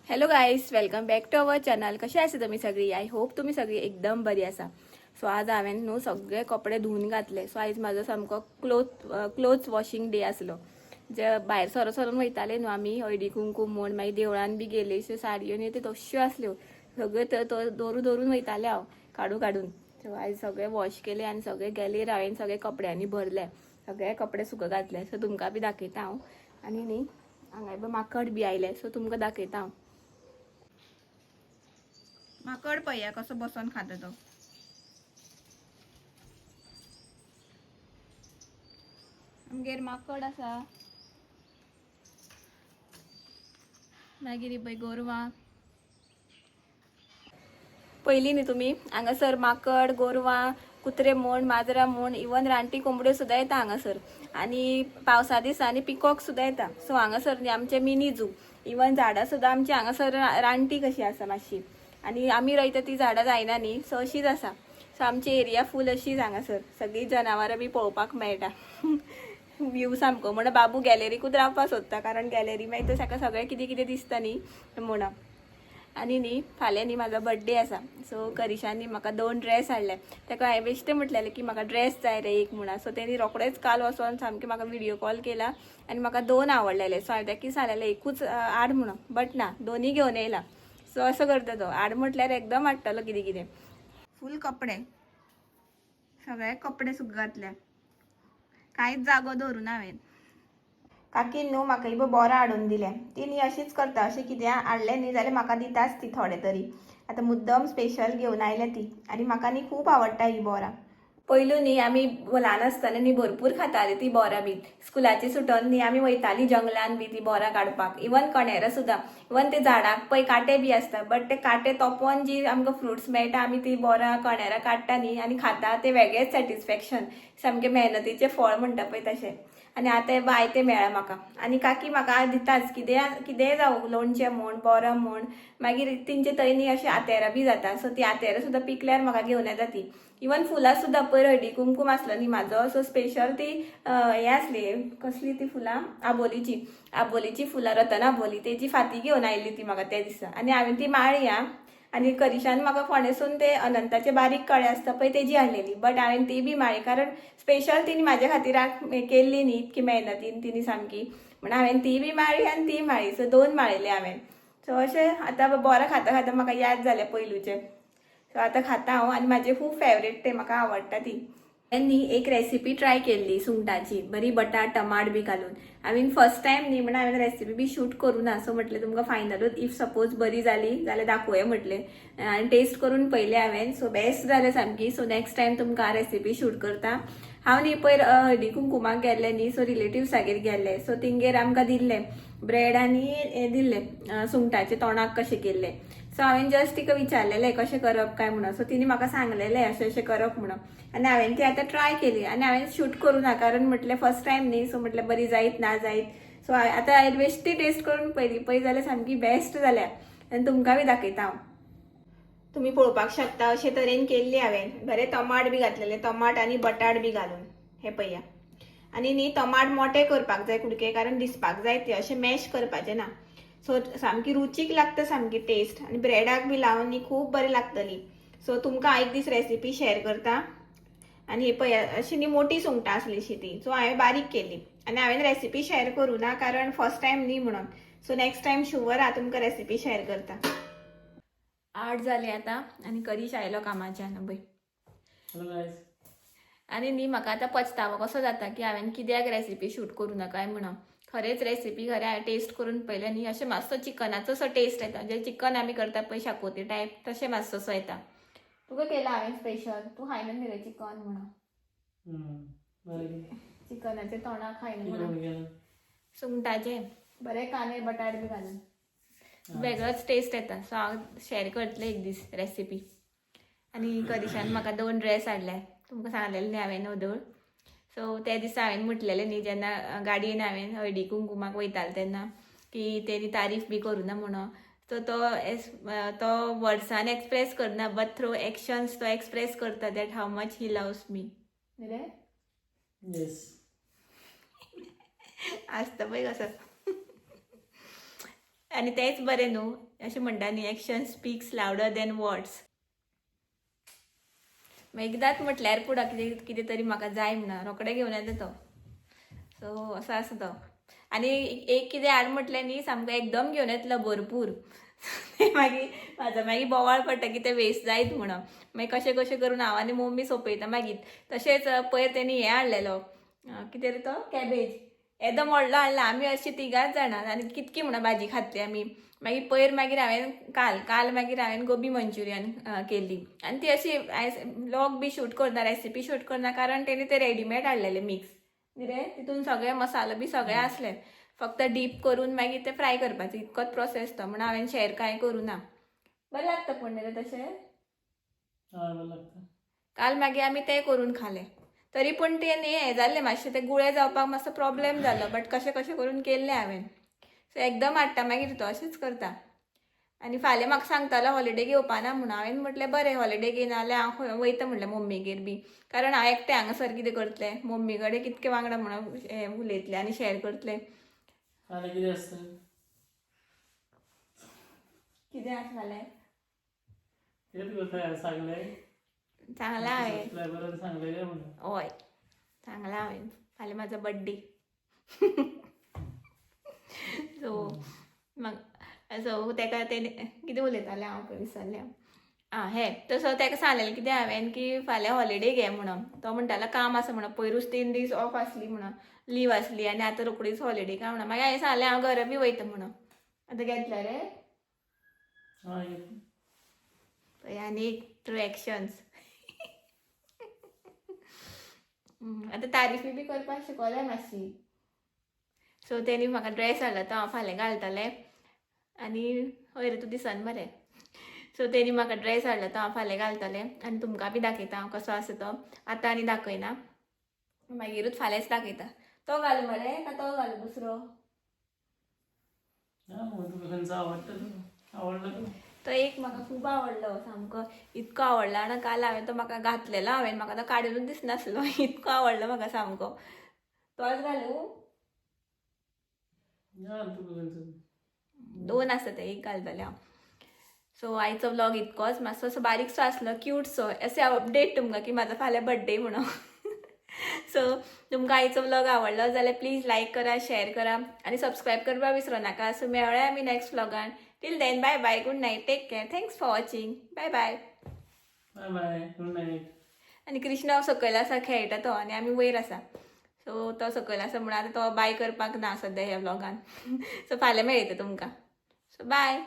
Hello guys, welcome back to our channel. कसे आसा तुम्ही सगळी? आय होप तुम्ही सगळी एकदम बरी आसा. सो आज हांवें न्हू सगळे कपडे धुवून घातले. सो आयज म्हाजो सामको क्लोथ वॉशिंग डे आसलो. जे भायर सरून वयताले न्हू आमी हळदी कुंकूम म्हूण, मागीर देवळान बी गेले. सो साडयो न्ही त्यो तश्यो आसल्यो, सगळे दवरून वयताले हांव काडून. सो आयज सगळे वॉश केले आनी सगळे गॅलरीर हांवें सगळे कपड्यांनी भरले. सगळे कपडे सुक घातले. सो तुमकां बी दाखयता हांव. आनी न्ही हांगा माकड बी आयले. सो तुमकां दाखयता हांव. माकड पळया कसो बसून खाता तो. आमगेर माकड आसा. मागीर पळय गोरवां. पयलीं न्ही तुमी हांगासर माकड, गोरवां, कुत्रे म्हण, माजरां म्हण, इवन रानटी कोंबड्यो सुद्दां येता हांगासर. आनी पावसा दिसांनी पिकॉक सुद्दां येता. सो हांगासर न्ही आमचे मिनी झू. इवन झाडां सुद्दां आमची हांगासर रानटी कशी आसा मातशी. आनी आमी रोयता ती झाडां जायना न्ही, सो अशीच आसा. सो आमची एरिया फूल अशीच हांगासर सगळी जनावरां बी पळोवपाक मेळटा. व्यू सामको म्हणून बाबू गॅलरीकूच रावपाक सोदता, कारण गॅलरी मागीर ताका सगळें कितें कितें दिसता न्ही म्हणून. आनी न्ही फाल्यां न्ही म्हाजो बर्थडे आसा. सो करिशान न्ही म्हाका 2 ड्रेस हाडले. ताका हांवें बेश्टें म्हटलेलें की म्हाका ड्रेस जाय रे एक म्हणून. सो तेणी रोखडेच काल वचोन सामकें म्हाका व्हिडिओ कॉल केला आनी म्हाका 2 आवडलेले. सो हांवें ताका सांगलेलें एकूच हाड म्हणून, बट ना, दोनी घेवन येयला. सो असो करता तो. हाड म्हटल्यार एकदम हाडटलो कितें कितें. फूल कपडे, सगळे कपडे सुक घातल्या. कांयच जागो दवरूना हांवें. काकीन न्हू म्हाका इबो बोरां हाडून दिले. ती न्ही अशीच करता, अशें कितें हाडलें न्ही जाल्यार म्हाका दिताच ती थोडे तरी. आतां मुद्दम स्पेशल घेवन आयल्या ती. आनी म्हाका न्ही खूब आवडटा ही बोरां. पयलू न्ही आमी ल्हान आसतना न्ही भरपूर खाताली ती बोरां बी. स्कुलाची सुटोन न्ही आमी वयताली जंगलान बी ती बोरां काडपाक. इवन कणेरां सुद्दां. इवन ते झाडाक पळय कांटे बी आसता, बट ते कांटे तोपोन जी आमकां फ्रुट्स मेळटा, आमी ती बोरां कणेरां काडटा न्ही आनी खाता, ते वेगळेच सॅटिस्फॅक्शन. सामकें मेहनतीचें फळ म्हणटा पळय तशें. आनी आतां वायते मेळ्ळा म्हाका. आनी काकी म्हाका दिताच कितेंय जावं, लोणचें म्हण, बोरां म्हण. मागीर तेंचे थंय न्ही अशें आतेरां बी जाता. सो ती आतेरां सुद्दां पिकल्यार म्हाका घेवन येता ती. इवन फुलां सुद्दां पयर हळदी कुंकूम आसलो न्ही म्हाजो, सो स्पेशल ती हें आसली, कसली ती फुलां, आबोलीची फुलां, रतन आबोली, तेजी फाती घेवन आयिल्ली ती म्हाका त्या दिसा. आनी हांवें ती माळ्ळी आं. आनी करिशान म्हाका फोंडेसून ते अनंताचे बारीक कळे आसता पळय तेजी हाडलेली. बट हांवें ती बी माळ्ळी, कारण स्पेशल तिणी म्हाज्या खातीर केल्ली न्ही इतकी मेहनतीन तिणी सामकी. म्हणून हांवें ती बी माळ्ळी आनी ती माळ्ळी. सो 2 माळयले हांवें. सो अशें आतां बोरां खाता खाता म्हाका याद जालें पयलूचें. सो आतां खाता हांव आनी म्हाजें खूब फेवरेट तें, म्हाका आवडटा ती. हांवें न्ही एक रेसिपी ट्राय केल्ली सुंगटाची, बरी बटाट टमाट बी घालून. हांवें फर्स्ट टायम न्ही म्हणून हांवें रेसिपी बी शूट करूं ना. सो म्हटलें तुमकां फायनलूच इफ सपोज बरी जाली जाल्यार दाखोवया म्हटलें. आनी टेस्ट करून पयलें हांवें. सो बेस्ट जालें सामकी. सो नेक्स्ट टायम तुमकां रेसिपी शूट करता. हांव न्ही पयर हळदी कुंकुमाक गेल्लें न्ही, सो रिलेटिव्सागेर गेल्लें. सो तिंगेर आमकां दिल्लें ब्रेड आनी हें दिल्लें सुंगटाचें तोंडाक कशें केल्लें. सो हांवें जस्ट तिका विचारलेलें कशें करप काय म्हणून. सो तिणी म्हाका सांगलेलें अशें अशें करप म्हणून. आनी हांवें ती आतां ट्राय केली आनी हांवें शूट करूं ना, कारण म्हटलें फर्स्ट टायम न्ही. सो म्हटलें बरी जायत ना जायत. सो आतां हांवें बेश्टी टेस्ट करून पयली जाल्यार सामकी बेस्ट जाल्या. आनी तुमकां बी दाखयता हांव. तुम्ही पळोवपाक शकता अशे तरेन केल्ली हांवें. बरें टमाट बी घातलेले, टमाट आनी बटाट बी घालून. हे पळया. आनी न्ही टमाट मोठे करपाक जाय कुडके, कारण दिसपाक जाय ते अशें मॅश करपाचें ना. सो सामकी रुचीक लागता सामकी टेस्ट. आनी ब्रेडाक बी लावन न्ही खूब बरी लागतली. सो तुमकां एक दीस रेसिपी शेअर करता. आनी हे पळया अशी न्ही मोठी सुंगटां आसलीशी ती. सो हांवें बारीक केली आनी हांवें रेसिपी शेअर करूं ना, कारण फर्स्ट टायम न्ही म्हणून. सो नेक्स्ट टायम शुअर हांव तुमकां रेसिपी शेअर करता. 8 जाले आतां आनी करीश आयलो कामाच्यान पळय. आनी न्ही म्हाका आतां पचतावो कसो जाता की हांवें कित्याक रेसिपी शूट करूं ना काय म्हणून. खरेंच रेसिपी खरें हांवें टेस्ट करून पळयलें न्ही, अशें मातसो चिकनाचो असो टेस्ट येता. जे चिकन आमी करता पळय शाकोती टायप, तशें मातसो असो येता. तुका केला हांवें स्पेशल, तूं खायना न्ही रे चिकन म्हणून. चिकनाचे तोंडाक खायना म्हणून. सुंगटाचे बरें कांदे बटाट बी घालून वेगळोच टेस्ट येता. सो हांव शेअर करतलें एक दीस रेसिपी. आनी करिशान म्हाका 2 ड्रेस हाडले. तुमकां सांगलेलें न्ही हांवें नोदोळ. सो त्या दिसा हांवें म्हटलेलें न्ही जेन्ना गाडयेन हांवें हळदी कुंकुमाक वयतालें तेन्ना, की तेणी तारीफ बी करूं ना म्हणून. सो तो वर्ड्सान एक्सप्रेस करना, बट थ्रू एक्शन्स तो एक्सप्रेस करता that how much he loves me. रे आसता पळय कसो. आनी तेंच बरें न्हू अशें म्हणटा न्ही action speaks louder than words. एकदांच म्हटल्यार पुढं कितें कितें तरी म्हाका जाय म्हणा रोखडें घेवन येता तो. सो असो आसा तो. आनी एक कितें हाड म्हटलें न्ही सामको एकदम घेवन येतलो भरपूर. मागीर म्हाजो मागीर बोवाळ पडटा की तें वेस्ट जायत म्हणून. मागीर कशें कशें करून हांव आनी मम्मी सोंपयता मागीर. तशेंच पयर तेणी हें हाडलेलो कितें रे तो कॅबेज एकदम व्हडलो हाडला. आमी अशीं तिगांच जाणां आनी कितकी म्हणून भाजी खातली आमी. मागीर पयर मागीर हांवें काल मागीर हांवें गोबी मंचुरियन केली आनी ती अशी व्लॉग बी शूट करना रेसिपी शूट करना कारण तेणी ते रेडीमेड हाडलेले मिक्स रे तितून सगळे मसालो बी सगळे असले. फक्त डीप करून मागीर ते फ्राय करपाचो इतकोच प्रोसेस तो म्हणून हांवें शेअर कांय करूं ना. बरें लागता पण रे तशें. काल मागीर आमी तें करून खालें. तरी पूण ते न्ही हें जाल्लें मातशें ते गुळे जावपाक मातसो प्रॉब्लेम जालो बट कशें कशें करून केल्लें हांवें. सो एकदम हाडटा मागीर तो अशेंच करता. आनी फाल्यां म्हाका सांगतालो हॉलिडे घेवपाना म्हणून. हांवें म्हटलें बरें हॉलिडे घेयना जाल्यार हांव खंय वयता म्हणलें मम्मीगेर बी. कारण हांव एकटें हांगासर कितें करतलें मम्मी कडेन कितके वांगडा म्हणून उलयतलें आनी शेअर करतलें. कितें आसता कितें आसलें तेच करता सांगलें सांगलां हांवें. सबस्क्रायबरान सांगलें म्हणून. हय सांगलां हांवें फाल्यां म्हाजो बड्डे. सो सो तेका तेणे कितें उलयतालें हांव पळय विसरलें हांव. हें तसो तेका सांगलेलें कितें हांवें की फाल्यां हॉलिडे घे म्हणून. तो म्हणटालो काम आसा म्हणून पयरूच 3 दीस ऑफ आसली म्हणून लीव आसली आनी आतां रोखडीच हॉलिडे काय म्हणून. मागीर हांवें सांगलें हांव घरा बी वयता म्हणून. आतां घेतलें रे पळय आनी ट्रू एक्शन्स. आतां तारीफी बी करपाक शिकोवलें मातशी. सो तेणी म्हाका ड्रेस हाडलो तो हांव फाल्यां घालतलें आनी हय रे तूं दिसन बरें. सो तेणी म्हाका ड्रेस हाडलो तो हांव फाल्यां घालतलें आनी तुमकां बी दाखयता हांव कसो आसा तो. आतां आनी दाखयना मागीरूच फाल्यांच दाखयता. तो घाल मरे काय तो घाल दुसरो. तुका खंयचो आवडलो तो एक म्हाका खूब आवडलो सामको इतको आवडलो आनी काल हांवें तो म्हाका घातलेलो म्हाका तो काडूनच दिसनासलो इतको आवडलो म्हाका सामको. तोच घालूं 2 आसा ते एक घालतलें हांव. सो आयचो व्लॉग इतकोच मातसो असो बारीकसो आसलो क्यूटसो असे अपडेट तुमकां की म्हाजो फाल्यां बड्डे म्हणून. सो तुमकां आयचो व्लॉग आवडलो जाल्यार प्लीज लायक करा शेअर करा आनी सबस्क्रायब करपाक विसरो नाका. सो मेळ्या आमी नेक्स्ट व्लॉगान. Till then bye bye good night take care thanks for watching bye bye good night. आनी कृष्ण सकयल आसा खेळटा तो आनी आमी वयर आसा. सो तो सकयल आसा म्हणून आतां तो बाय करपाक ना सद्या ह्या व्लॉगान. सो फाल्यां मेळयता तुमकां. So bye.